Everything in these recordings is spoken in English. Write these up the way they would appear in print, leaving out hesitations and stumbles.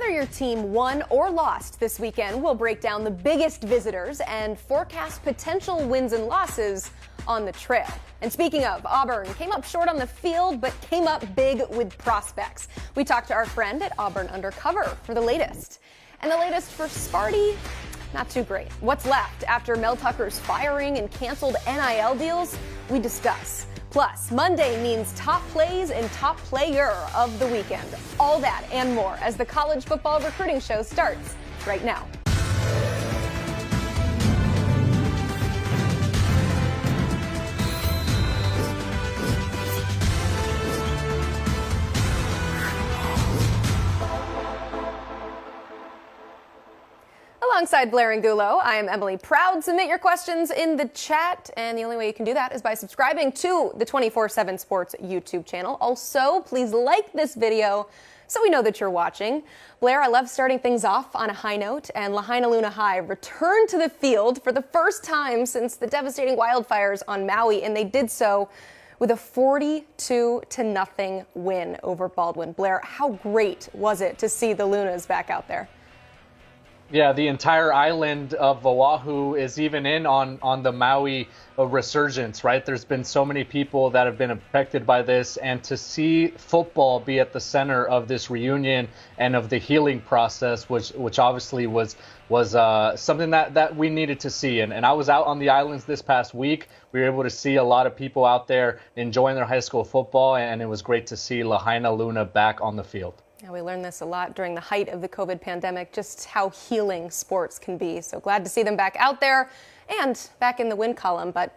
Whether your team won or lost this weekend, we'll break down the biggest visitors and forecast potential wins and losses on the trail. And speaking of, Auburn came up short on the field, but came up big with prospects. We talked to our friend at Auburn Undercover for the latest. And the latest for Sparty, not too great. What's left after Mel Tucker's firing and canceled NIL deals? We discuss. Plus, Monday means top plays and top player of the weekend. All that and more as the college football recruiting show starts right now. Alongside Blair and Gulo, I am Emily Proud. Submit your questions in the chat, and the only way you can do that is by subscribing to the 24/7 Sports YouTube channel. Also, please like this video so we know that you're watching. Blair, I love starting things off on a high note, and Lahainaluna High returned to the field for the first time since the devastating wildfires on Maui, and they did so with a 42-0 win over Baldwin. Blair, how great was it to see the Lunas back out there? Yeah, the entire island of Oahu is even in on the Maui resurgence, right? There's been so many people that have been affected by this, and to see football be at the center of this reunion and of the healing process, which obviously was something that we needed to see. And I was out on the islands this past week. We were able to see a lot of people out there enjoying their high school football, and it was great to see Lahainaluna back on the field. Yeah, we learned this a lot during the height of the COVID pandemic, just how healing sports can be. So glad to see them back out there and back in the win column. But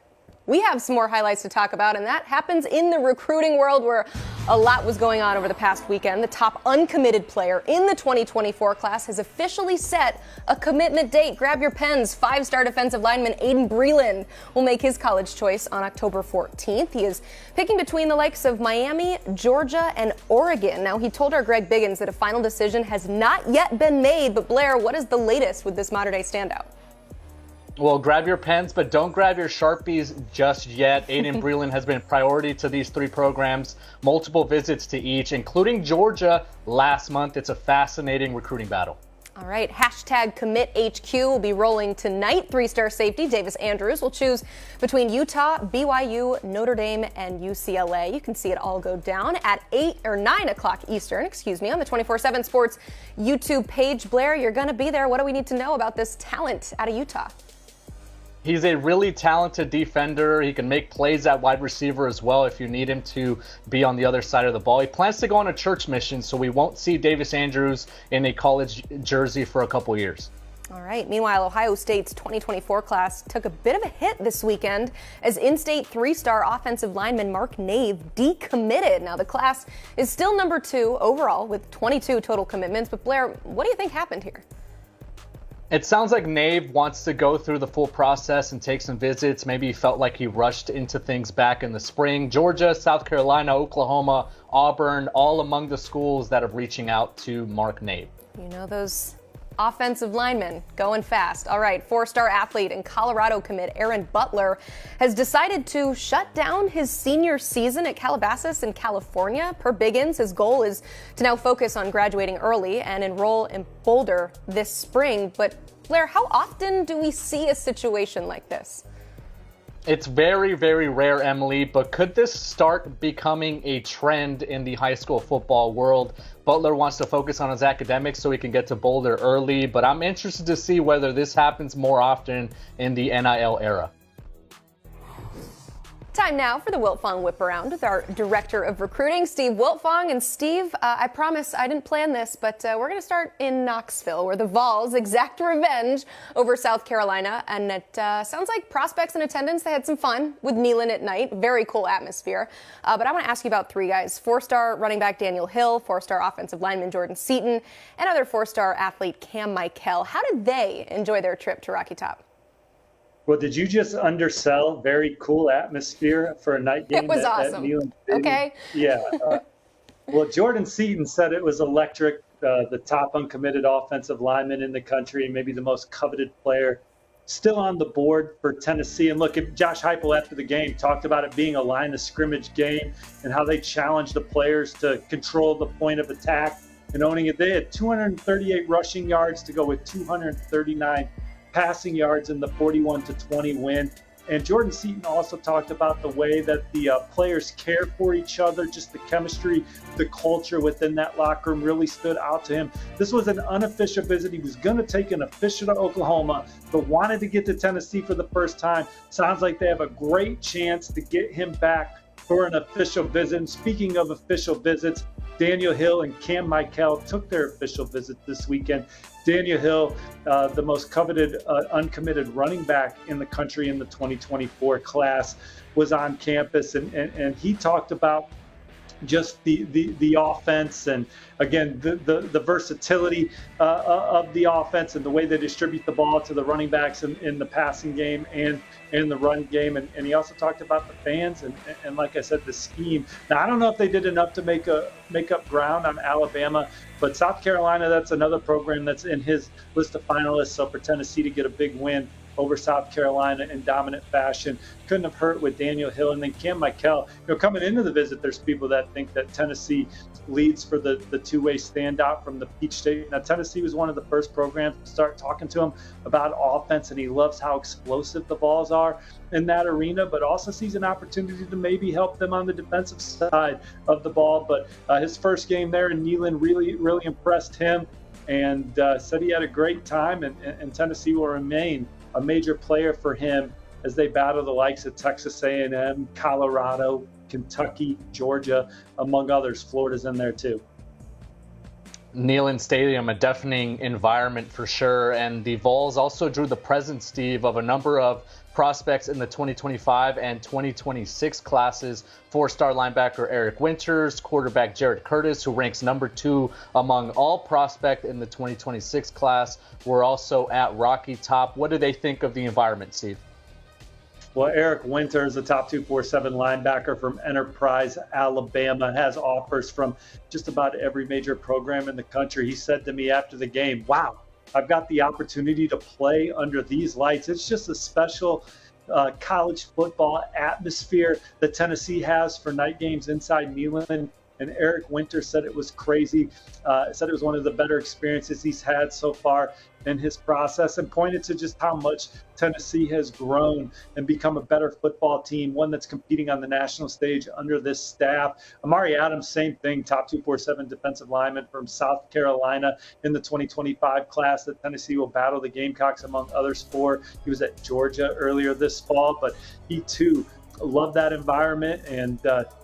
we have some more highlights to talk about, and that happens in the recruiting world where a lot was going on over the past weekend. The top uncommitted player in the 2024 class has officially set a commitment date. Grab your pens. 5-star defensive lineman Aiden Breland will make his college choice on October 14th. He is picking between the likes of Miami, Georgia, and Oregon. Now, he told our Greg Biggins that a final decision has not yet been made. But Blair, what is the latest with this modern-day standout? Well, grab your pens, but don't grab your Sharpies just yet. Aiden Breland has been priority to these three programs, multiple visits to each, including Georgia last month. It's a fascinating recruiting battle. All right, hashtag CommitHQ will be rolling tonight. 3-star safety Davis Andrews will choose between Utah, BYU, Notre Dame, and UCLA. You can see it all go down at 9 o'clock Eastern, on the 24/7 Sports YouTube page. Blair, you're going to be there. What do we need to know about this talent out of Utah? He's a really talented defender. He can make plays at wide receiver as well if you need him to be on the other side of the ball. He plans to go on a church mission, so we won't see Davis Andrews in a college jersey for a couple years. All right. Meanwhile, Ohio State's 2024 class took a bit of a hit this weekend as in-state 3-star offensive lineman Mark Nave decommitted. Now, the class is still number 2 overall with 22 total commitments. But Blair, what do you think happened here? It sounds like Nave wants to go through the full process and take some visits. Maybe he felt like he rushed into things back in the spring. Georgia, South Carolina, Oklahoma, Auburn, all among the schools that are reaching out to Mark Nave. You know, those offensive linemen going fast. All right, 4-star athlete and Colorado commit Aaron Butler has decided to shut down his senior season at Calabasas in California. Per Biggins, his goal is to now focus on graduating early and enroll in Boulder this spring. But Blair, how often do we see a situation like this? It's very, very rare, Emily, but could this start becoming a trend in the high school football world? Butler wants to focus on his academics so he can get to Boulder early, but I'm interested to see whether this happens more often in the NIL era. Time now for the Wiltfong Whip Around with our Director of Recruiting, Steve Wiltfong. And Steve, I promise I didn't plan this, but we're going to start in Knoxville, where the Vols exact revenge over South Carolina. And it sounds like prospects in attendance, they had some fun with Neyland at night. Very cool atmosphere. But I want to ask you about 3 guys. 4-star running back Daniel Hill, 4-star offensive lineman Jordan Seaton, and other 4-star athlete Cam Michael. How did they enjoy their trip to Rocky Top? Well, did you just undersell very cool atmosphere for a night game? It was awesome. Okay. Yeah. Well, Jordan Seaton said it was electric. The top uncommitted offensive lineman in the country, and maybe the most coveted player still on the board for Tennessee. And look, Josh Heupel after the game talked about it being a line of scrimmage game and how they challenged the players to control the point of attack. and owning it. They had 238 rushing yards to go with 239 passing yards in the 41-20 win. And Jordan Seaton also talked about the way that the players care for each other, just the chemistry, the culture within that locker room really stood out to him. This was an unofficial visit. He was going to take an official to Oklahoma, but wanted to get to Tennessee for the first time. Sounds like they have a great chance to get him back for an official visit. And speaking of official visits, Daniel Hill and Cam Michael took their official visit this weekend. Daniel Hill, the most coveted uncommitted running back in the country in the 2024 class, was on campus, and he talked about just the offense and, again, the versatility of the offense and the way they distribute the ball to the running backs in the passing game and in the run game. And he also talked about the fans and like I said, the scheme. Now, I don't know if they did enough to make up ground on Alabama, but South Carolina, that's another program that's in his list of finalists. So for Tennessee to get a big win over South Carolina in dominant fashion couldn't have hurt with Daniel Hill. And then Cam Michael, coming into the visit, there's people that think that Tennessee leads for the two-way standout from the Peach State. Now, Tennessee was one of the first programs to start talking to him about offense, and he loves how explosive the balls are in that arena, but also sees an opportunity to maybe help them on the defensive side of the ball. But his first game there in Neyland really impressed him, and said he had a great time, and Tennessee will remain a major player for him as they battle the likes of Texas A&M, Colorado, Kentucky, Georgia, among others. Florida's in there too. Neyland Stadium, a deafening environment for sure. And the Vols also drew the presence, Steve, of a number of prospects in the 2025 and 2026 classes. Four-star linebacker Eric Winters, quarterback Jared Curtis, who ranks number 2 among all prospects in the 2026 class, were also at Rocky Top. What do they think of the environment, Steve? Well, Eric Winters, a top 247 linebacker from Enterprise, Alabama, has offers from just about every major program in the country. He said to me after the game, "Wow, I've got the opportunity to play under these lights. It's just a special college football atmosphere that Tennessee has for night games inside Neyland." And Eric Winters said it was crazy, said it was one of the better experiences he's had so far in his process, and pointed to just how much Tennessee has grown and become a better football team, one that's competing on the national stage under this staff. Amari Adams, same thing, top 247 defensive lineman from South Carolina in the 2025 class that Tennessee will battle the Gamecocks among others for. He was at Georgia earlier this fall, but he too loved that environment and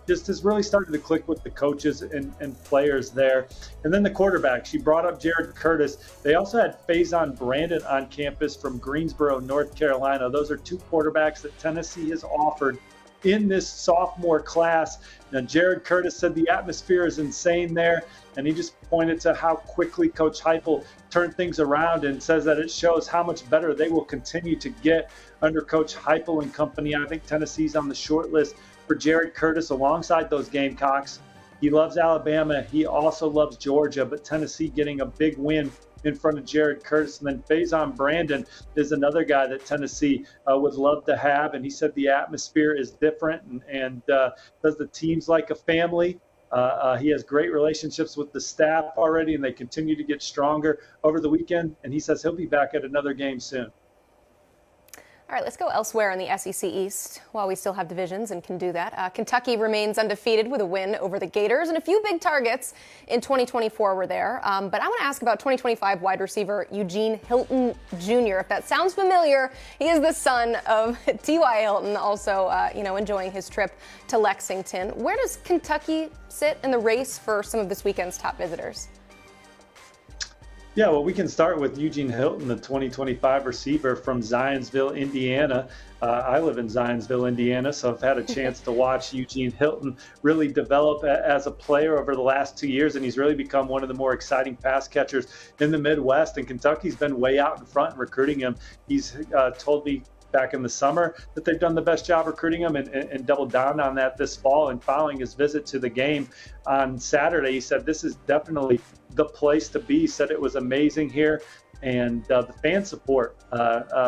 just has really started to click with the coaches and players there. And then the quarterback, she brought up Jared Curtis. They also had Faison Brandon on campus from Greensboro, North Carolina. Those are two quarterbacks that Tennessee has offered in this sophomore class. Now, Jared Curtis said the atmosphere is insane there, and he just pointed to how quickly Coach Heupel turned things around and says that it shows how much better they will continue to get under Coach Heupel and company. I think Tennessee's on the short list for Jared Curtis alongside those Gamecocks. He loves Alabama. He also loves Georgia, but Tennessee getting a big win in front of Jared Curtis. And then Faison Brandon is another guy that Tennessee would love to have. And he said the atmosphere is different and does the teams like a family. He has great relationships with the staff already, and they continue to get stronger over the weekend. And he says he'll be back at another game soon. All right, let's go elsewhere in the SEC East while we still have divisions and can do that. Kentucky remains undefeated with a win over the Gators, and a few big targets in 2024 were there. But I want to ask about 2025 wide receiver Eugene Hilton Jr. If that sounds familiar, he is the son of T.Y. Hilton, also enjoying his trip to Lexington. Where does Kentucky sit in the race for some of this weekend's top visitors? Yeah, well, we can start with Eugene Hilton, the 2025 receiver from Zionsville, Indiana. I live in Zionsville, Indiana, so I've had a chance to watch Eugene Hilton really develop as a player over the last 2 years, and he's really become one of the more exciting pass catchers in the Midwest, and Kentucky's been way out in front in recruiting him. He's told me back in the summer that they've done the best job recruiting him and doubled down on that this fall. And following his visit to the game on Saturday, he said this is definitely the place to be. He said it was amazing here, and the fan support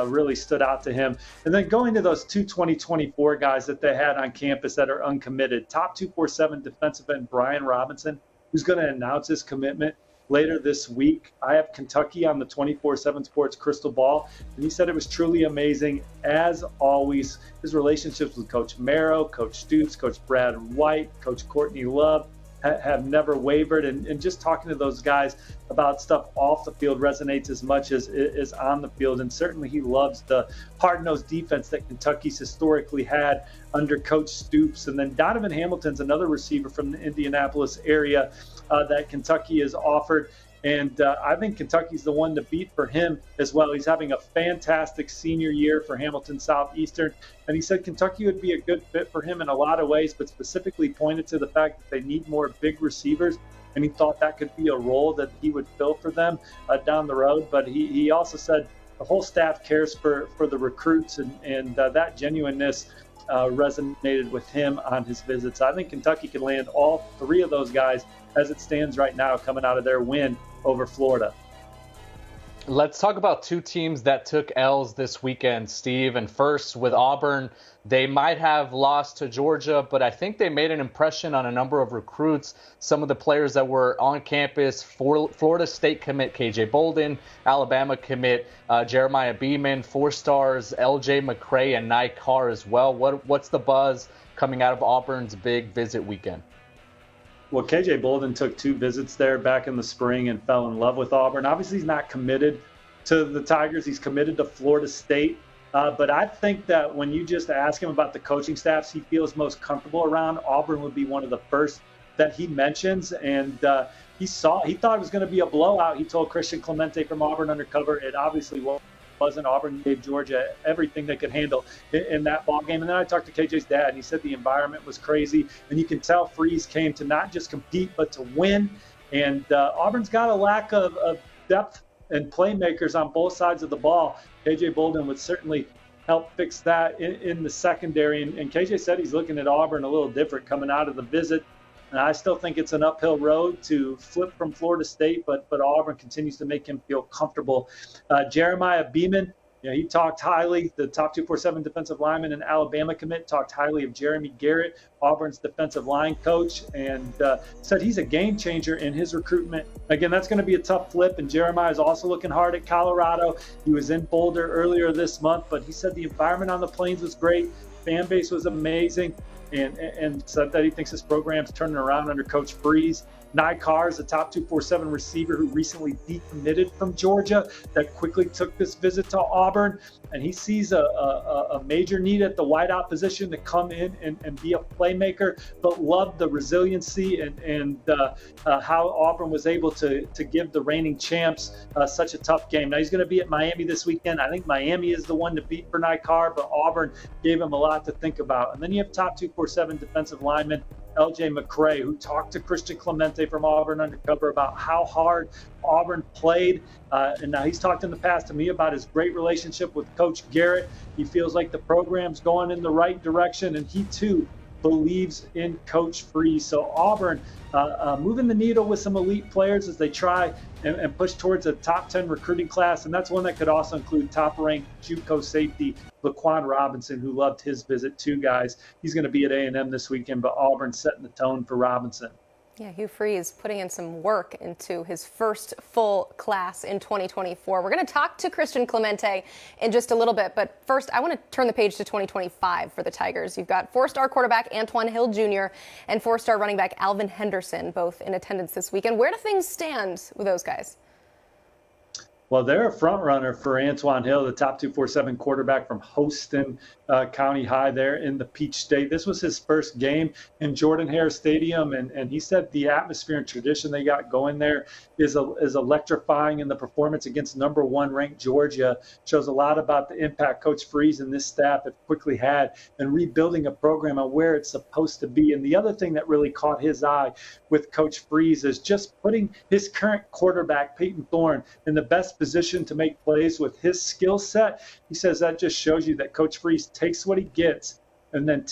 really stood out to him. And then going to those two 2024 guys that they had on campus that are uncommitted, top 247 defensive end Brian Robinson, who's going to announce his commitment later this week. I have Kentucky on the 24/7 Sports Crystal Ball, and he said it was truly amazing. As always, his relationships with Coach Marrow, Coach Stoops, Coach Brad White, Coach Courtney Love have never wavered. And just talking to those guys about stuff off the field resonates as much as on the field. And certainly he loves the hard-nosed defense that Kentucky's historically had under Coach Stoops. And then Donovan Hamilton's another receiver from the Indianapolis area that Kentucky has offered. And I think Kentucky's the one to beat for him as well. He's having a fantastic senior year for Hamilton Southeastern. And he said Kentucky would be a good fit for him in a lot of ways, but specifically pointed to the fact that they need more big receivers. And he thought that could be a role that he would fill for them down the road. But he also said the whole staff cares for the recruits, and that genuineness resonated with him on his visits. I think Kentucky can land all three of those guys as it stands right now coming out of their win over Florida. Let's talk about two teams that took L's this weekend, Steve. And first, with Auburn, they might have lost to Georgia, but I think they made an impression on a number of recruits. Some of the players that were on campus, Florida State commit KJ Bolden, Alabama commit Jeremiah Beeman, 4 stars, LJ McCray, and Nye Carr as well. What's the buzz coming out of Auburn's big visit weekend? Well, KJ Bolden took 2 visits there back in the spring and fell in love with Auburn. Obviously, he's not committed to the Tigers. He's committed to Florida State. But I think that when you just ask him about the coaching staffs he feels most comfortable around, Auburn would be one of the first that he mentions. And he thought it was going to be a blowout. He told Christian Clemente from Auburn Undercover it obviously wasn't. Auburn gave Georgia everything they could handle in that ball game. And then I talked to KJ's dad, and he said the environment was crazy. And you can tell Freeze came to not just compete, but to win. And Auburn's got a lack of depth and playmakers on both sides of the ball. KJ Bolden would certainly help fix that in the secondary. And KJ said he's looking at Auburn a little different coming out of the visit. And I still think it's an uphill road to flip from Florida State, but Auburn continues to make him feel comfortable. Jeremiah Beeman, he talked highly, the top 247 defensive lineman and Alabama commit, talked highly of Jeremy Garrett, Auburn's defensive line coach, and said he's a game changer in his recruitment. Again, that's going to be a tough flip, and Jeremiah is also looking hard at Colorado. He was in Boulder earlier this month, but he said the environment on the Plains was great, fan base was amazing, and said that he thinks this program's turning around under Coach Freeze. Nye Carr is a top 247 receiver who recently decommitted from Georgia that quickly took this visit to Auburn. And he sees a major need at the wideout position to come in and be a playmaker, but loved the resiliency and how Auburn was able to give the reigning champs such a tough game. Now he's going to be at Miami this weekend. I think Miami is the one to beat for Nye Carr, but Auburn gave him a lot to think about. And then you have top 247 defensive lineman LJ McCray, who talked to Christian Clemente from Auburn Undercover about how hard Auburn played. And now he's talked in the past to me about his great relationship with Coach Garrett. He feels like the program's going in the right direction, and he too believes in Coach Freeze. So Auburn moving the needle with some elite players as they try and push towards a top 10 recruiting class. And that's one that could also include top-ranked JUCO safety Laquan Robinson, who loved his visit too, guys. He's going to be at A&M this weekend, but Auburn setting the tone for Robinson. Yeah, Hugh Freeze putting in some work into his first full class in 2024. We're going to talk to Christian Clemente in just a little bit, but first I want to turn the page to 2025 for the Tigers. You've got 4-star quarterback Antoine Hill Jr. and 4-star running back Alvin Henderson, both in attendance this weekend. Where do things stand with those guys? Well, they're a front runner for Antoine Hill, the top 247 quarterback from Houston County High there in the Peach State. This was his first game in Jordan-Hare Stadium, and he said the atmosphere and tradition they got going there is electrifying, and the performance against number 1 ranked Georgia shows a lot about the impact Coach Freeze and this staff have quickly had in rebuilding a program on where it's supposed to be. And the other thing that really caught his eye with Coach Freeze is just putting his current quarterback, Peyton Thorne, in the best position to make plays with his skill set. He says that just shows you that Coach Freeze takes what he gets and then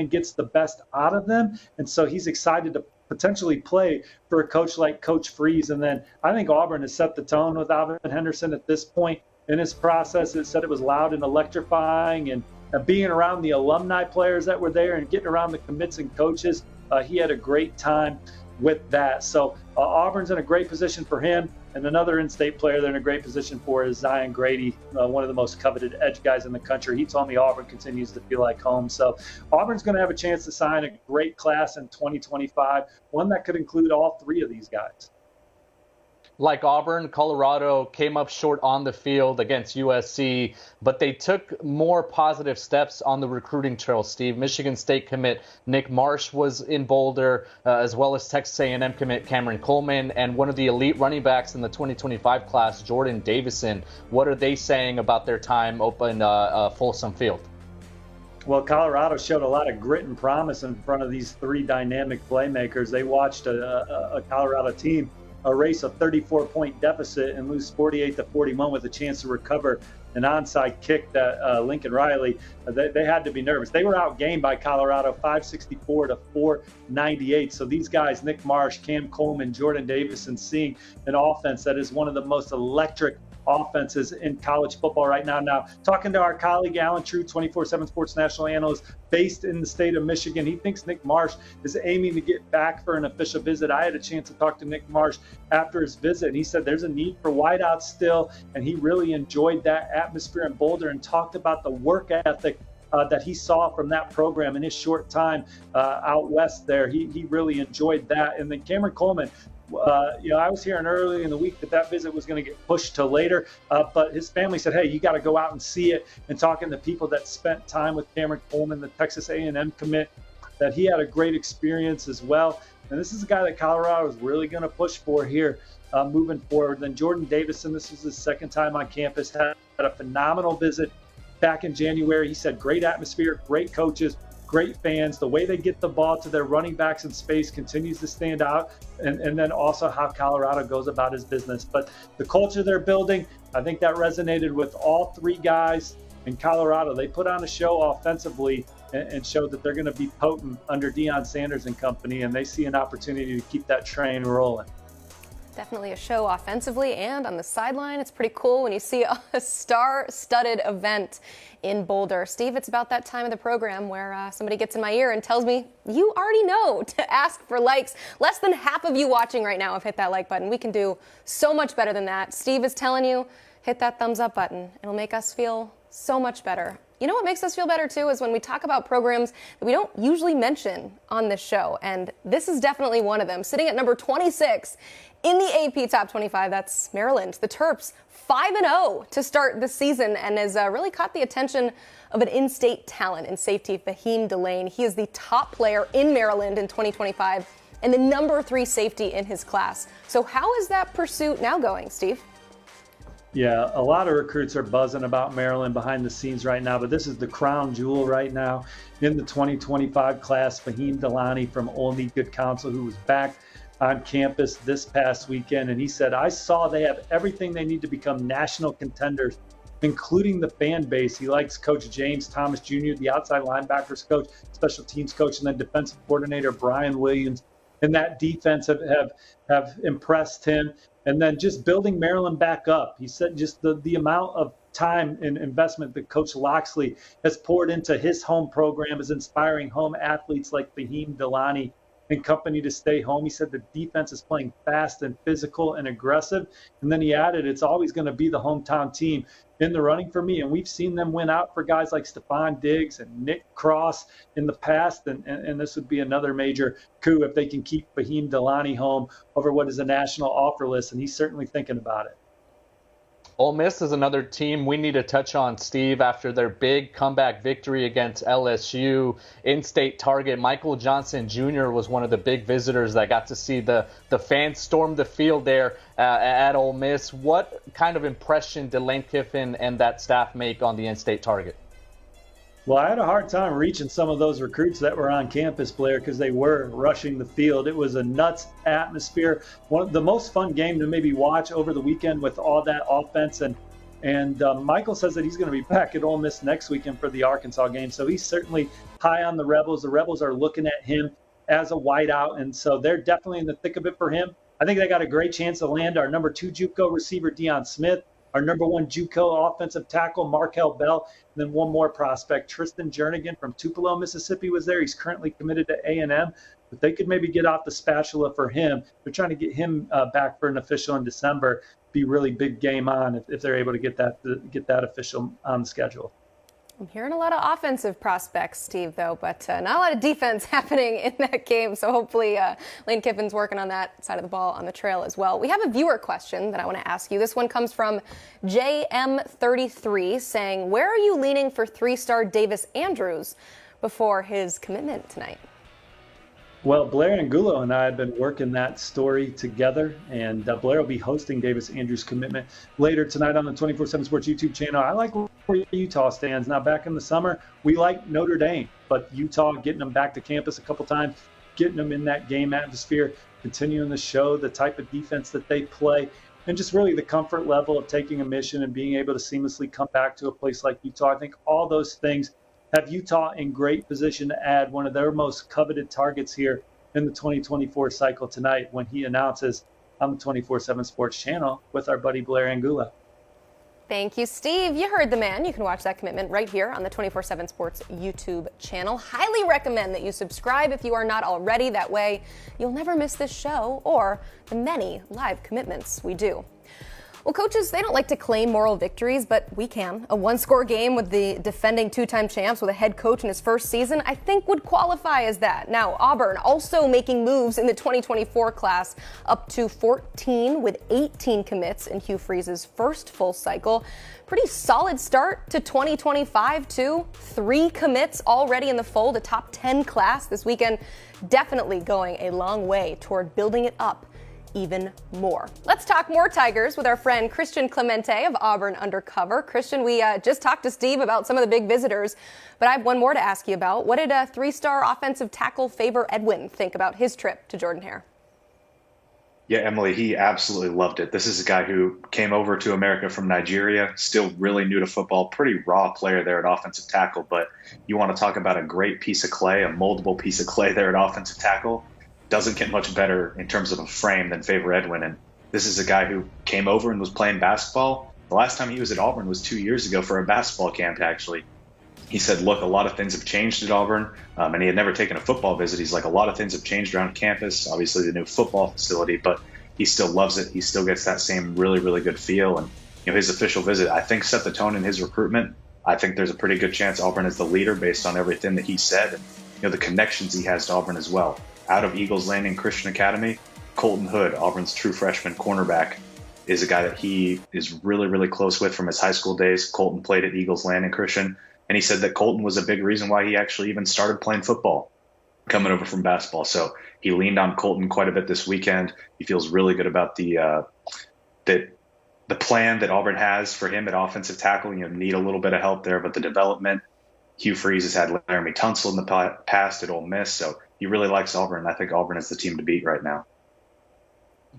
gets the best out of them. And so he's excited to potentially play for a coach like Coach Freeze. And then I think Auburn has set the tone with Alvin Henderson at this point in his process. It said it was loud and electrifying, and being around the alumni players that were there and getting around the commits and coaches he had a great time with that. So Auburn's in a great position for him. And another in-state player they're in a great position for is Zion Grady, one of the most coveted edge guys in the country. He told me Auburn continues to feel like home. So Auburn's going to have a chance to sign a great class in 2025, one that could include all three of these guys. Like Auburn, Colorado came up short on the field against USC, but they took more positive steps on the recruiting trail, Steve. Michigan State commit Nick Marsh was in Boulder, as well as Texas A&M commit Cameron Coleman, and one of the elite running backs in the 2025 class, Jordan Davison. What are they saying about their time open Folsom Field? Well, Colorado showed a lot of grit and promise in front of these three dynamic playmakers. They watched a Colorado team erase a 34-point deficit and lose 48-41 with a chance to recover an onside kick that Lincoln Riley, they had to be nervous. They were outgained by Colorado 564 to 498. So these guys, Nick Marsh, Cam Coleman, Jordan Davison, seeing an offense that is one of the most electric offenses in college football right now. Now, talking to our colleague Alan True, 24/7 Sports national analyst based in the state of Michigan, he thinks Nick Marsh is aiming to get back for an official visit. I had a chance to talk to Nick Marsh after his visit, and he said there's a need for wideouts still, and he really enjoyed that atmosphere in Boulder and talked about the work ethic that he saw from that program in his short time out west there. He really enjoyed that. And then Cameron Coleman, I was hearing early in the week that visit was going to get pushed to later, but his family said, hey, you got to go out and see it. And talking to people that spent time with Cameron Coleman, the Texas A&M commit, that he had a great experience as well. And this is a guy that Colorado is really going to push for here moving forward. Then Jordan Davison, this was his second time on campus, had a phenomenal visit back in January. He said great atmosphere, great coaches, great fans. The way they get the ball to their running backs in space continues to stand out. And then also how Colorado goes about his business. But the culture they're building, I think that resonated with all three guys in Colorado. They put on a show offensively and showed that they're going to be potent under Deion Sanders and company. And they see an opportunity to keep that train rolling. Definitely a show offensively and on the sideline. It's pretty cool when you see a star-studded event in Boulder. Steve, it's about that time of the program where somebody gets in my ear and tells me, you already know to ask for likes. Less than half of you watching right now have hit that like button. We can do so much better than that. Steve is telling you, hit that thumbs up button. It'll make us feel so much better. You know what makes us feel better, too, is when we talk about programs that we don't usually mention on this show. And this is definitely one of them. Sitting at number 26 in the AP Top 25, that's Maryland. The Terps, 5-0 to start the season and has really caught the attention of an in-state talent in safety, Fahim Delane. He is the top player in Maryland in 2025 and the number 3 safety in his class. So how is that pursuit now going, Steve? Yeah, a lot of recruits are buzzing about Maryland behind the scenes right now, but this is the crown jewel right now in the 2025 class, Fahim Delane from Ole Miss Good Counsel, who was back on campus this past weekend. And he said, I saw they have everything they need to become national contenders, including the fan base. He likes Coach James Thomas Jr., the outside linebackers coach, special teams coach, and then defensive coordinator Brian Williams. And that defense have impressed him. And then just building Maryland back up. He said just the amount of time and investment that Coach Loxley has poured into his home program is inspiring home athletes like Fahim Delane and company to stay home. He said the defense is playing fast and physical and aggressive. And then he added, it's always going to be the hometown team in the running for me. And we've seen them win out for guys like Stephon Diggs and Nick Cross in the past. And this would be another major coup if they can keep Fahim Delane home over what is a national offer list. And he's certainly thinking about it. Ole Miss is another team we need to touch on, Steve, after their big comeback victory against LSU. In-state target Michael Johnson Jr. was one of the big visitors that got to see the fans storm the field there at Ole Miss. What kind of impression did Lane Kiffin and that staff make on the in-state target? Well, I had a hard time reaching some of those recruits that were on campus, Blair, because they were rushing the field. It was a nuts atmosphere. One of the most fun game to maybe watch over the weekend with all that offense. And Michael says that he's going to be back at Ole Miss next weekend for the Arkansas game. So he's certainly high on the Rebels. The Rebels are looking at him as a wideout, and so they're definitely in the thick of it for him. I think they got a great chance to land our number 2 JUCO receiver, Deion Smith, our number 1 JUCO offensive tackle, Markel Bell, and then one more prospect, Tristan Jernigan from Tupelo, Mississippi, was there. He's currently committed to A&M. If they could maybe get out the spatula for him, they're trying to get him back for an official in December. Be really big game on if they're able to get that official on the schedule. I'm hearing a lot of offensive prospects, Steve, though, but not a lot of defense happening in that game. So hopefully Lane Kiffin's working on that side of the ball on the trail as well. We have a viewer question that I want to ask you. This one comes from JM33 saying, where are you leaning for 3-star Davis Andrews before his commitment tonight? Well, Blair Angulo and I have been working that story together, and Blair will be hosting Davis Andrews' commitment later tonight on the 24/7 Sports YouTube channel. I like where Utah stands. Now, back in the summer, we like Notre Dame, but Utah getting them back to campus a couple times, getting them in that game atmosphere, continuing to show the type of defense that they play, and just really the comfort level of taking a mission and being able to seamlessly come back to a place like Utah. I think all those things have Utah in great position to add one of their most coveted targets here in the 2024 cycle tonight when he announces on the 24/7 Sports channel with our buddy Blair Angulo. Thank you, Steve. You heard the man. You can watch that commitment right here on the 24/7 Sports YouTube channel. Highly recommend that you subscribe if you are not already. That way, you'll never miss this show or the many live commitments we do. Well, coaches, they don't like to claim moral victories, but we can. A one-score game with the defending two-time champs with a head coach in his first season, I think would qualify as that. Now, Auburn also making moves in the 2024 class, up to 14 with 18 commits in Hugh Freeze's first full cycle. Pretty solid start to 2025, too. 3 commits already in the fold, a top 10 class this weekend. Definitely going a long way toward building it up even more. Let's talk more Tigers with our friend Christian Clemente of Auburn Undercover. Christian, we just talked to Steve about some of the big visitors, but I have one more to ask you about. What did 3-star offensive tackle Faber Edwin think about his trip to Jordan-Hare? Yeah, Emily, he absolutely loved it. This is a guy who came over to America from Nigeria, still really new to football, pretty raw player there at offensive tackle, but you want to talk about a great piece of clay, a moldable piece of clay there at offensive tackle. Doesn't get much better in terms of a frame than Faber Edwin. And this is a guy who came over and was playing basketball. The last time he was at Auburn was 2 years ago for a basketball camp, actually. He said, look, a lot of things have changed at Auburn. And he had never taken a football visit. He's like, a lot of things have changed around campus, obviously the new football facility, but he still loves it. He still gets that same really, really good feel. And his official visit, I think, set the tone in his recruitment. I think there's a pretty good chance Auburn is the leader based on everything that he said. And, the connections he has to Auburn as well. Out of Eagles Landing Christian Academy, Colton Hood, Auburn's true freshman cornerback, is a guy that he is really, really close with from his high school days. Colton played at Eagles Landing Christian, and he said that Colton was a big reason why he actually even started playing football, coming over from basketball. So he leaned on Colton quite a bit this weekend. He feels really good about the plan that Auburn has for him at offensive tackle. Need a little bit of help there, but the development. Hugh Freeze has had Laramie Tunsil in the past at Ole Miss, so he really likes Auburn, and I think Auburn is the team to beat right now.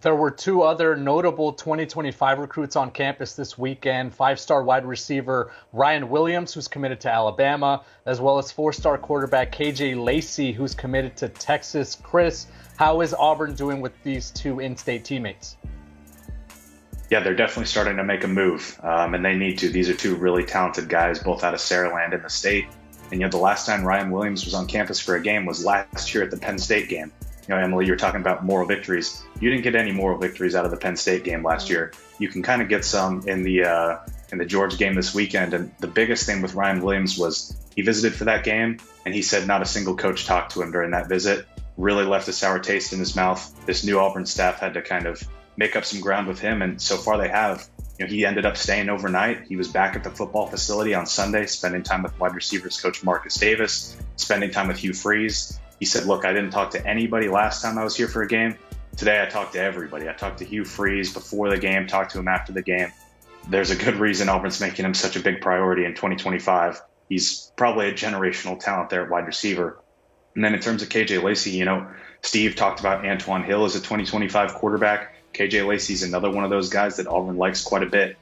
There were 2 other notable 2025 recruits on campus this weekend. 5-star wide receiver Ryan Williams, who's committed to Alabama, as well as 4-star quarterback KJ Lacey, who's committed to Texas. Chris, how is Auburn doing with these 2 in-state teammates? Yeah, they're definitely starting to make a move, and they need to. These are 2 really talented guys, both out of Saraland in the state. And the last time Ryan Williams was on campus for a game was last year at the Penn State game. Emily, you were talking about moral victories. You didn't get any moral victories out of the Penn State game last year. You can kind of get some in the Georgia game this weekend. And the biggest thing with Ryan Williams was he visited for that game, and he said not a single coach talked to him during that visit. Really left a sour taste in his mouth. This new Auburn staff had to kind of make up some ground with him, and so far they have. He ended up staying overnight. He was back at the football facility on Sunday, spending time with wide receivers coach Marcus Davis, spending time with Hugh Freeze. He said, look, I didn't talk to anybody last time I was here for a game. Today I talked to everybody. I talked to Hugh Freeze before the game, talked to him after the game. There's a good reason Auburn's making him such a big priority in 2025. He's probably a generational talent there at wide receiver. And then in terms of KJ Lacey, Steve talked about Antoine Hill as a 2025 quarterback. KJ Lacey's another one of those guys that Auburn likes quite a bit.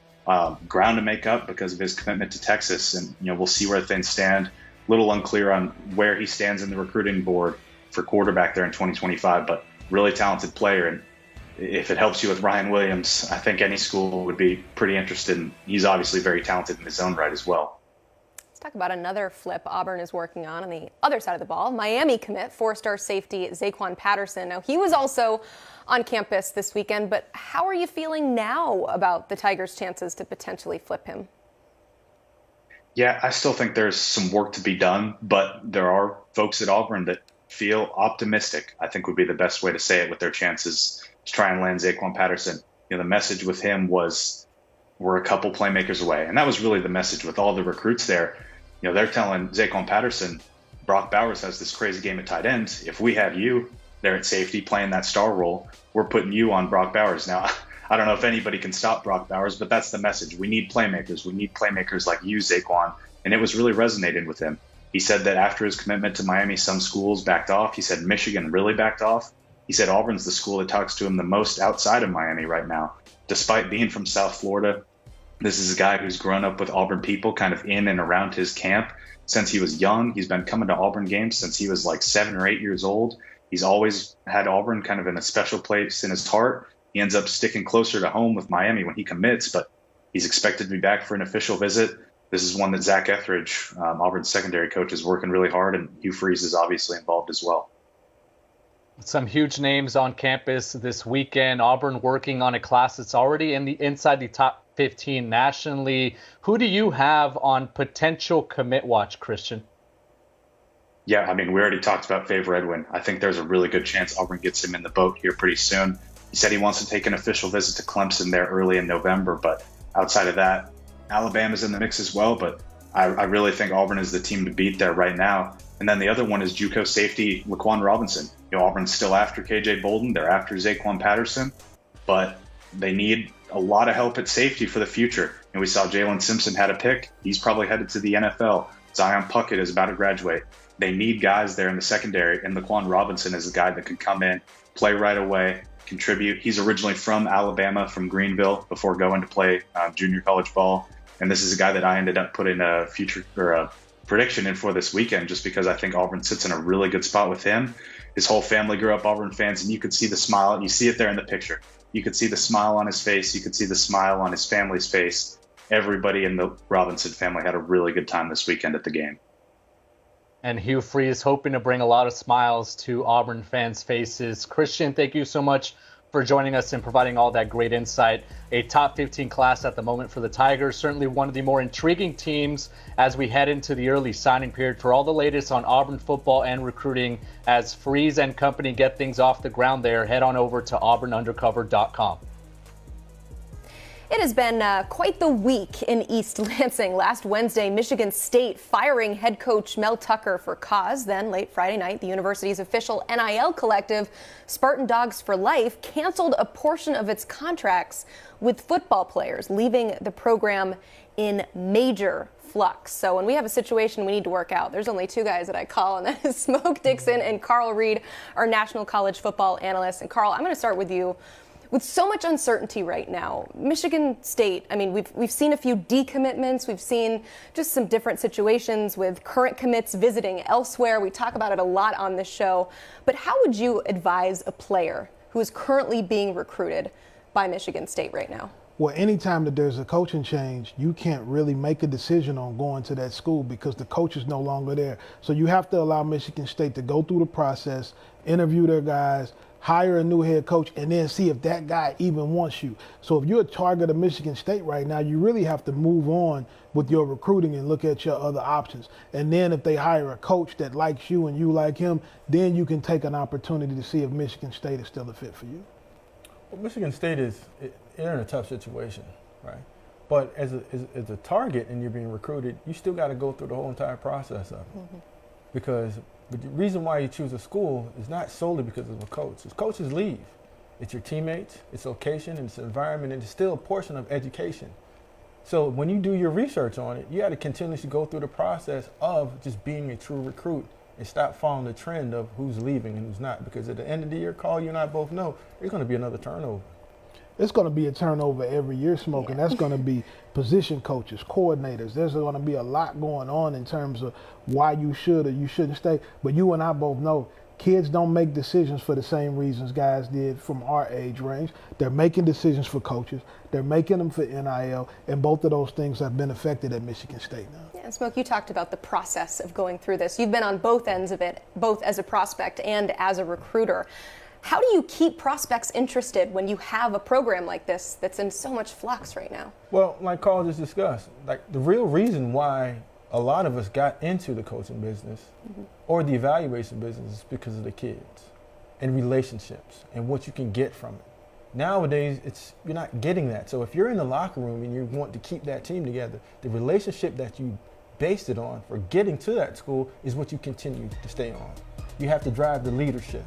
Ground to make up because of his commitment to Texas. And, we'll see where things stand. A little unclear on where he stands in the recruiting board for quarterback there in 2025, but really talented player. And if it helps you with Ryan Williams, I think any school would be pretty interested. And he's obviously very talented in his own right as well. Talk about another flip Auburn is working on the other side of the ball. Miami commit four-star safety Zaquan Patterson. Now, he was also on campus this weekend, but how are you feeling now about the Tigers' chances to potentially flip him? Yeah, I still think there's some work to be done, but there are folks at Auburn that feel optimistic, I think would be the best way to say it, with their chances to try and land Zaquan Patterson. The message with him was we're a couple playmakers away. And that was really the message with all the recruits there. They're telling Zaquan Patterson, Brock Bowers has this crazy game at tight end. If we have you there at safety playing that star role, we're putting you on Brock Bowers. Now, I don't know if anybody can stop Brock Bowers, but that's the message. We need playmakers. We need playmakers like you, Zaquan. And it was really resonating with him. He said that after his commitment to Miami, some schools backed off. He said Michigan really backed off. He said Auburn's the school that talks to him the most outside of Miami right now. Despite being from South Florida, this is a guy who's grown up with Auburn people kind of in and around his camp since he was young. He's been coming to Auburn games since he was like 7 or 8 years old. He's always had Auburn kind of in a special place in his heart. He ends up sticking closer to home with Miami when he commits, but he's expected to be back for an official visit. This is one that Zach Etheridge, Auburn's secondary coach, is working really hard, and Hugh Freeze is obviously involved as well. Some huge names on campus this weekend. Auburn working on a class that's already inside the top 15 nationally. Who do you have on potential commit watch, Christian? Yeah, I mean, we already talked about Favor Edwin. I think there's a really good chance Auburn gets him in the boat here pretty soon. He said he wants to take an official visit to Clemson there early in November, but outside of that, Alabama's in the mix as well, but I really think Auburn is the team to beat there right now. And then the other one is JUCO safety Laquan Robinson. Auburn's still after KJ Bolden. They're after Zaquan Patterson, but they need a lot of help at safety for the future. And we saw Jalen Simpson had a pick. He's probably headed to the NFL. Zion Puckett is about to graduate. They need guys there in the secondary, and Laquan Robinson is a guy that can come in, play right away, contribute. He's originally from Alabama, from Greenville, before going to play junior college ball. And this is a guy that I ended up putting a future or a prediction in for this weekend, just because I think Auburn sits in a really good spot with him. His whole family grew up Auburn fans, and you could see the smile. You see it there in the picture. You could see the smile on his face. You could see the smile on his family's face. Everybody in the Robinson family had a really good time this weekend at the game. And Hugh Freeze hoping to bring a lot of smiles to Auburn fans' faces. Christian, thank you so much for joining us and providing all that great insight. A top 15 class at the moment for the Tigers. Certainly one of the more intriguing teams as we head into the early signing period. For all the latest on Auburn football and recruiting as Freeze and company get things off the ground there, head on over to auburnundercover.com. It has been quite the week in East Lansing. Last Wednesday, Michigan State firing head coach Mel Tucker for cause. Then late Friday night, the university's official NIL collective, Spartan Dogs for Life, canceled a portion of its contracts with football players, leaving the program in major flux. So when we have a situation we need to work out, there's only two guys that I call, and that is Smoke Dixon and Carl Reed, our national college football analyst. And Carl, I'm going to start with you. With so much uncertainty right now, Michigan State, I mean, we've seen a few decommitments. We've seen just some different situations with current commits visiting elsewhere. We talk about it a lot on this show. But how would you advise a player who is currently being recruited by Michigan State right now? Well, anytime that there's a coaching change, you can't really make a decision on going to that school because the coach is no longer there. So you have to allow Michigan State to go through the process, interview their guys, hire a new head coach, and then see if that guy even wants you. So if you're a target of Michigan State right now, you really have to move on with your recruiting and look at your other options. And then if they hire a coach that likes you and you like him, then you can take an opportunity to see if Michigan State is still a fit for you. Well, Michigan State they're in a tough situation, right? But as a target and you're being recruited, you still got to go through the whole entire process of it. Mm-hmm. Because the reason why you choose a school is not solely because of a coach. It's coaches leave. It's your teammates, it's location, and it's environment, and it's still a portion of education. So when you do your research on it, you got to continuously go through the process of just being a true recruit and stop following the trend of who's leaving and who's not. Because at the end of the year, Carl, you and I both know there's going to be another turnover. It's going to be a turnover every year, Smoke, and that's going to be position coaches, coordinators. There's going to be a lot going on in terms of why you should or you shouldn't stay. But you and I both know kids don't make decisions for the same reasons guys did from our age range. They're making decisions for coaches. They're making them for NIL, and both of those things have been affected at Michigan State now. Yeah, And Smoke, you talked about the process of going through this. You've been on both ends of it, both as a prospect and as a recruiter. How do you keep prospects interested when you have a program like this that's in so much flux right now? Well, like Carl just discussed, like the real reason why a lot of us got into the coaching business or the evaluation business is because of the kids and relationships and what you can get from it. Nowadays, you're not getting that. So if you're in the locker room and you want to keep that team together, the relationship that you based it on for getting to that school is what you continue to stay on. You have to drive the leadership.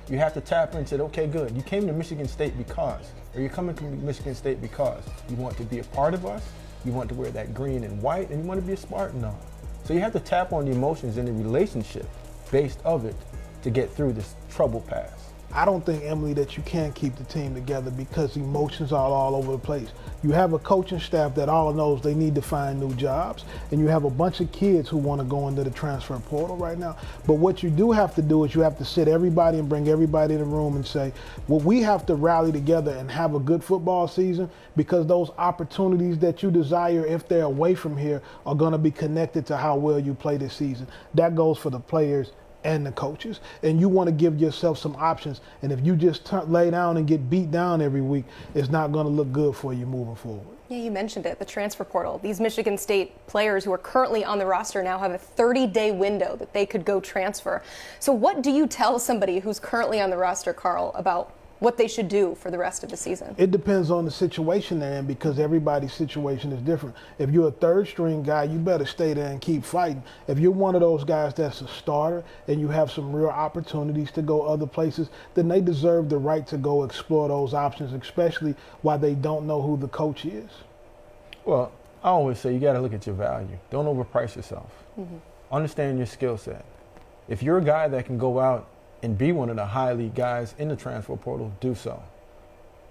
You have to tap into, okay, good, you came to Michigan State because, or you're coming to Michigan State because you want to be a part of us, you want to wear that green and white, and you want to be a Spartan on. So you have to tap on the emotions and the relationship based of it to get through this trouble pass. I don't think, Emily, that you can keep the team together because emotions are all over the place. You have a coaching staff that all knows they need to find new jobs, and you have a bunch of kids who want to go into the transfer portal right now. But what you do have to do is you have to sit everybody and bring everybody in the room and say, well, we have to rally together and have a good football season because those opportunities that you desire, if they're away from here, are going to be connected to how well you play this season. That goes for the players and the coaches, and you want to give yourself some options. And if you just lay down and get beat down every week, it's not going to look good for you moving forward. Yeah, you mentioned it, the transfer portal. These Michigan State players who are currently on the roster now have a 30-day window that they could go transfer. So what do you tell somebody who's currently on the roster, Carl, about what they should do for the rest of the season? It depends on the situation they're in because everybody's situation is different. If you're a third string guy, you better stay there and keep fighting. If you're one of those guys that's a starter and you have some real opportunities to go other places, then they deserve the right to go explore those options, especially while they don't know who the coach is. Well, I always say you got to look at your value. Don't overprice yourself. Understand your skill set. If you're a guy that can go out and be one of the high elite guys in the transfer portal, do so.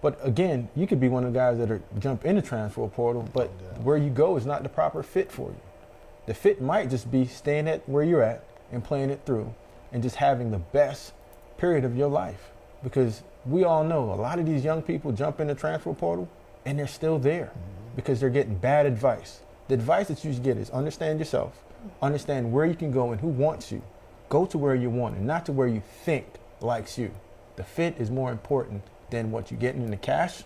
But again, you could be one of the guys that jump in the transfer portal, but where you go is not the proper fit for you. The fit might just be staying at where you're at and playing it through and just having the best period of your life. Because we all know a lot of these young people jump in the transfer portal and they're still there because they're getting bad advice. The advice that you should get is understand yourself, understand where you can go and who wants you. Go to where you want and not to where you think likes you. The fit is more important than what you're getting in the cash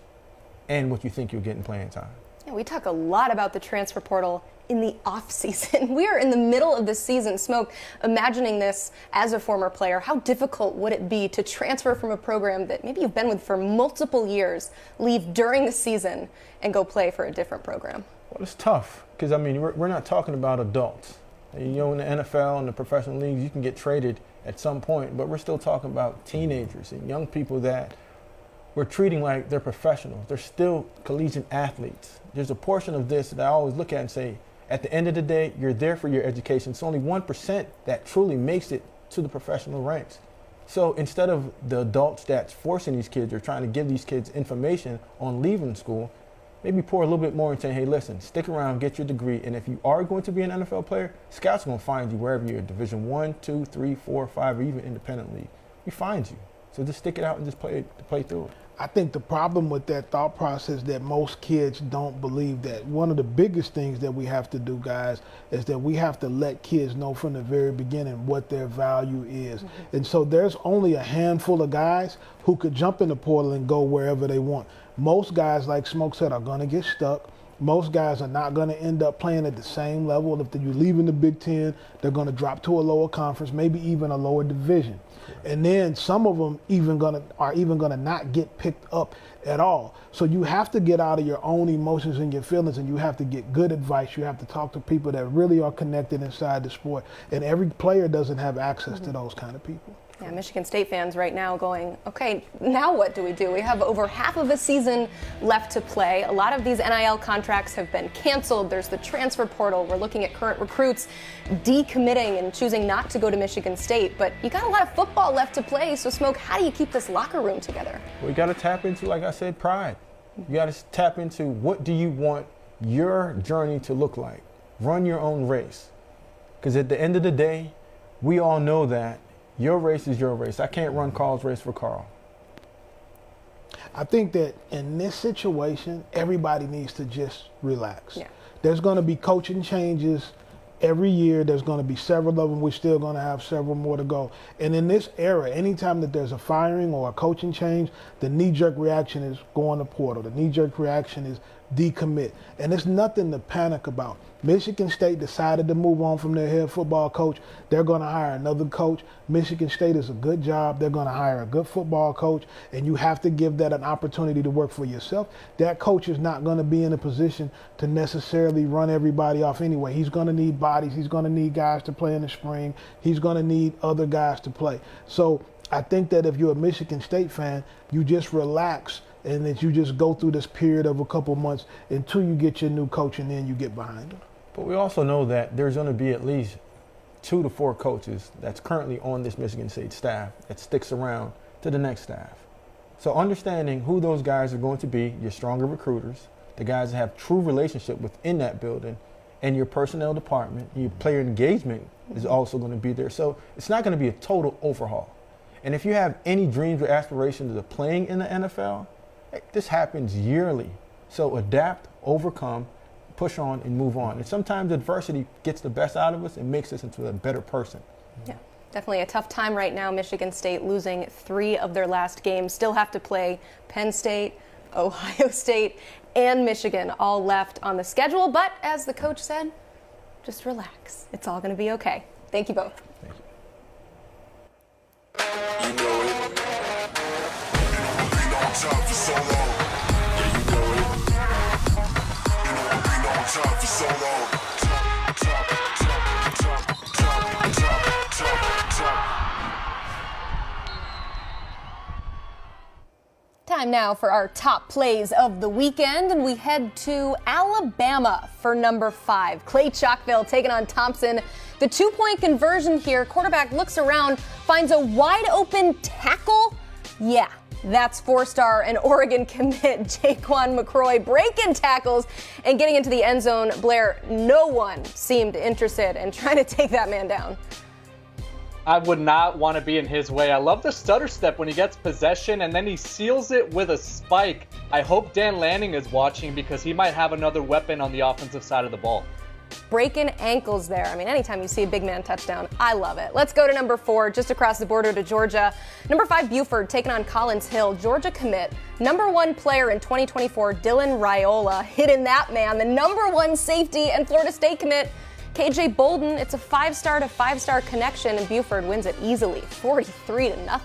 and what you think you'll get in playing time. Yeah, we talk a lot about the transfer portal in the off season. We are in the middle of the season. Smoke, imagining this as a former player, how difficult would it be to transfer from a program that maybe you've been with for multiple years, leave during the season and go play for a different program? Well, it's tough because, I mean, we're not talking about adults. You know, in the NFL and the professional leagues, you can get traded at some point, but we're still talking about teenagers and young people that we're treating like they're professionals. They're still collegiate athletes. There's a portion of this that I always look at and say, at the end of the day, you're there for your education. It's only 1% that truly makes it to the professional ranks. So instead of the adults that's forcing these kids or trying to give these kids information on leaving school, maybe pour a little bit more and say, hey, listen, stick around, get your degree, and if you are going to be an NFL player, scouts are going to find you wherever you're, Division 1, 2, 3, 4, 5, or even independent league. We find you. So just stick it out and just play through it. I think the problem with that thought process that most kids don't believe that one of the biggest things that we have to do, guys, is that we have to let kids know from the very beginning what their value is. And so there's only a handful of guys who could jump in the portal and go wherever they want. Most guys, like Smoke said, are going to get stuck. Most guys are not going to end up playing at the same level. If you leave in the Big Ten, they're going to drop to a lower conference, maybe even a lower division. And then some of them are even going to not get picked up at all. So you have to get out of your own emotions and your feelings, and you have to get good advice. You have to talk to people that really are connected inside the sport. And every player doesn't have access to those kind of people. Yeah, Michigan State fans right now going, okay, now what do? We have over half of a season left to play. A lot of these NIL contracts have been canceled. There's the transfer portal. We're looking at current recruits decommitting and choosing not to go to Michigan State. But you got a lot of football left to play. So, Smoke, how do you keep this locker room together? Well, you got to tap into, like I said, pride. You got to tap into what do you want your journey to look like. Run your own race. Because at the end of the day, we all know that your race is your race. I can't run Carl's race for Carl. I think that in this situation, everybody needs to just relax. Yeah. There's going to be coaching changes Every year there's going to be several of them. We're still going to have several more to go. And in this era, anytime that there's a firing or a coaching change, the knee-jerk reaction is go on the portal. The knee-jerk reaction is decommit. And it's nothing to panic about. Michigan State decided to move on from their head football coach. They're going to hire another coach. Michigan State is a good job. They're going to hire a good football coach, and you have to give that an opportunity to work for yourself. That coach is not going to be in a position to necessarily run everybody off anyway. He's going to need bodies. He's going to need guys to play in the spring. He's going to need other guys to play. So I think that if you're a Michigan State fan, you just relax and that you just go through this period of a couple months until you get your new coach, and then you get behind him. But we also know that there's going to be at least 2 to 4 coaches that's currently on this Michigan State staff that sticks around to the next staff. So understanding who those guys are going to be, your stronger recruiters, the guys that have true relationship within that building, and your personnel department, your player engagement is also going to be there. So it's not going to be a total overhaul. And if you have any dreams or aspirations of playing in the NFL, this happens yearly. So adapt, overcome, push on, and move on. And sometimes adversity gets the best out of us and makes us into a better person. Yeah, definitely a tough time right now. Michigan State losing 3 of their last games. Still have to play Penn State, Ohio State, and Michigan all left on the schedule. But as the coach said, just relax. It's all going to be okay. Thank you both. Thank you. You know it. I've been on top for so long. Yeah, you know it. I've been on top for so long. Top. Time now for our top plays of the weekend, and we head to Alabama for number 5. Clay Chalkville taking on Thompson. The 2-point conversion here. Quarterback looks around, finds a wide open tackle. Yeah, that's 4-star and Oregon commit Jaquan McCroy breaking tackles and getting into the end zone. Blair, no one seemed interested in trying to take that man down. I would not want to be in his way. I love the stutter step when he gets possession and then he seals it with a spike. I hope Dan Lanning is watching because he might have another weapon on the offensive side of the ball. Breaking ankles there. I mean, anytime you see a big man touchdown, I love it. Let's go to number 4, just across the border to Georgia. Number 5, Buford taking on Collins Hill. Georgia commit. Number 1 player in 2024, Dylan Raiola, hitting that man. The number 1 safety and Florida State commit, KJ Bolden. It's a 5-star to 5-star connection, and Buford wins it easily, 43-0.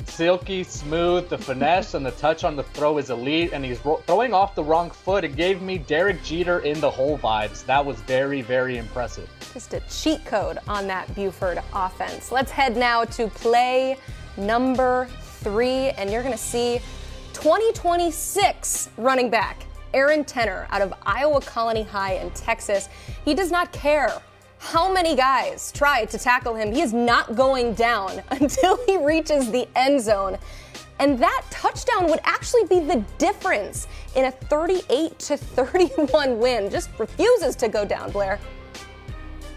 Silky smooth, the finesse and the touch on the throw is elite, and he's throwing off the wrong foot. It gave me Derek Jeter in the hole vibes. That was very, very impressive. Just a cheat code on that Buford offense. Let's head now to play number 3, and you're going to see 2026 running back Aaron Tenner out of Iowa Colony High in Texas. He does not care how many guys try to tackle him. He is not going down until he reaches the end zone. And that touchdown would actually be the difference in a 38-31 win. Just refuses to go down, Blair.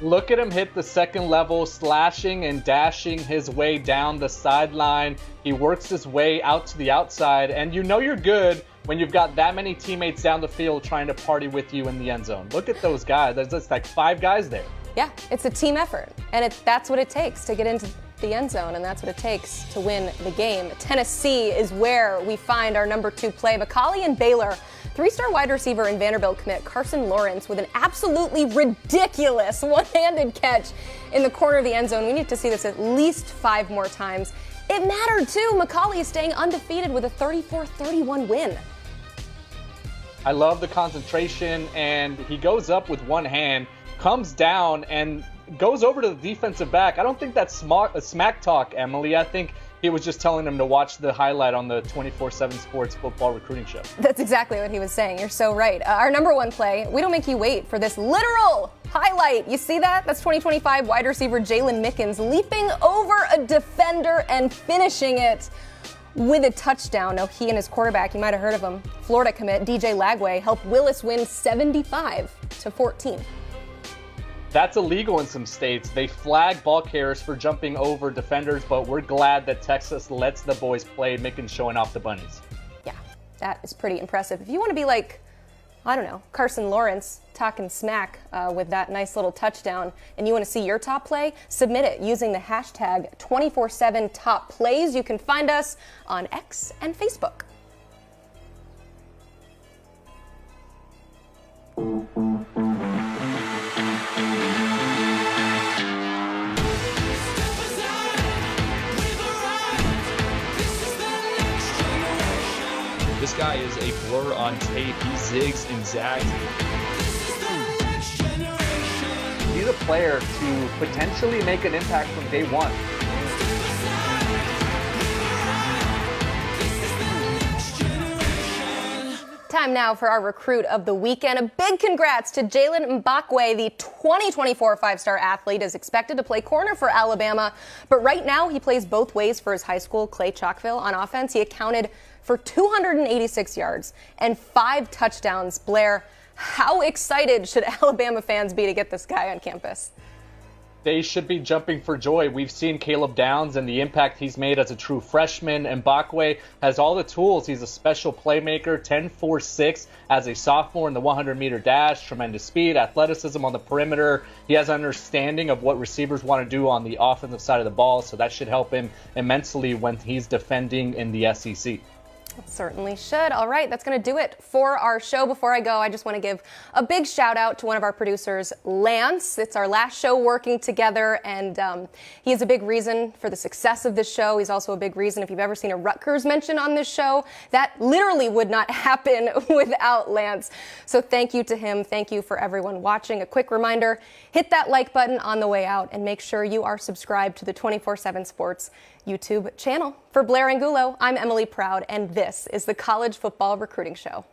Look at him hit the second level, slashing and dashing his way down the sideline. He works his way out to the outside, and you know you're good when you've got that many teammates down the field trying to party with you in the end zone. Look at those guys. There's just like 5 guys there. Yeah, it's a team effort, and that's what it takes to get into the end zone, and that's what it takes to win the game. Tennessee is where we find our number 2 play. Macaulay and Baylor. 3-star wide receiver and Vanderbilt commit Carson Lawrence with an absolutely ridiculous one-handed catch in the corner of the end zone. We need to see this at least 5 more times. It mattered too. Macaulay is staying undefeated with a 34-31 win. I love the concentration, and he goes up with one hand, comes down, and goes over to the defensive back. I don't think that's smack talk, Emily. I think he was just telling him to watch the highlight on the 24/7 Sports football recruiting show. That's exactly what he was saying. You're so right. Our number 1 play, we don't make you wait for this literal highlight. You see that? That's 2025 wide receiver Jalen Mickens leaping over a defender and finishing it with a touchdown. Now, he and his quarterback, you might have heard of him, Florida commit DJ Lagway, helped Willis win 75-14. That's illegal in some states. They flag ball carriers for jumping over defenders, but we're glad that Texas lets the boys play, making showing off the bunnies. Yeah, that is pretty impressive. If you want to be like I don't know, Carson Lawrence talking smack with that nice little touchdown, and you want to see your top play? Submit it using the hashtag 247TopPlays. You can find us on X and Facebook. This guy is a blur on tape. He zigs and zags. He's a player to potentially make an impact from day one. Time now for our recruit of the weekend. A big congrats to Jalen Mbakwe, the 2024 five-star athlete, is expected to play corner for Alabama. But right now, he plays both ways for his high school, Clay Chalkville. On offense, he accounted for 286 yards and 5 touchdowns. Blair, how excited should Alabama fans be to get this guy on campus? They should be jumping for joy. We've seen Caleb Downs and the impact he's made as a true freshman. Mbakwe has all the tools. He's a special playmaker, 10.46 as a sophomore in the 100-meter dash, tremendous speed, athleticism on the perimeter. He has an understanding of what receivers want to do on the offensive side of the ball, so that should help him immensely when he's defending in the SEC. Certainly should. All right, that's going to do it for our show. Before I go, I just want to give a big shout out to one of our producers, Lance. It's our last show working together, and he is a big reason for the success of this show. He's also a big reason, if you've ever seen a Rutgers mention on this show, that literally would not happen without Lance. So thank you to him. Thank you for everyone watching. A quick reminder, hit that like button on the way out and make sure you are subscribed to the 24/7 Sports YouTube channel. For Blair Angulo, I'm Emily Proud, and this is the College Football Recruiting Show.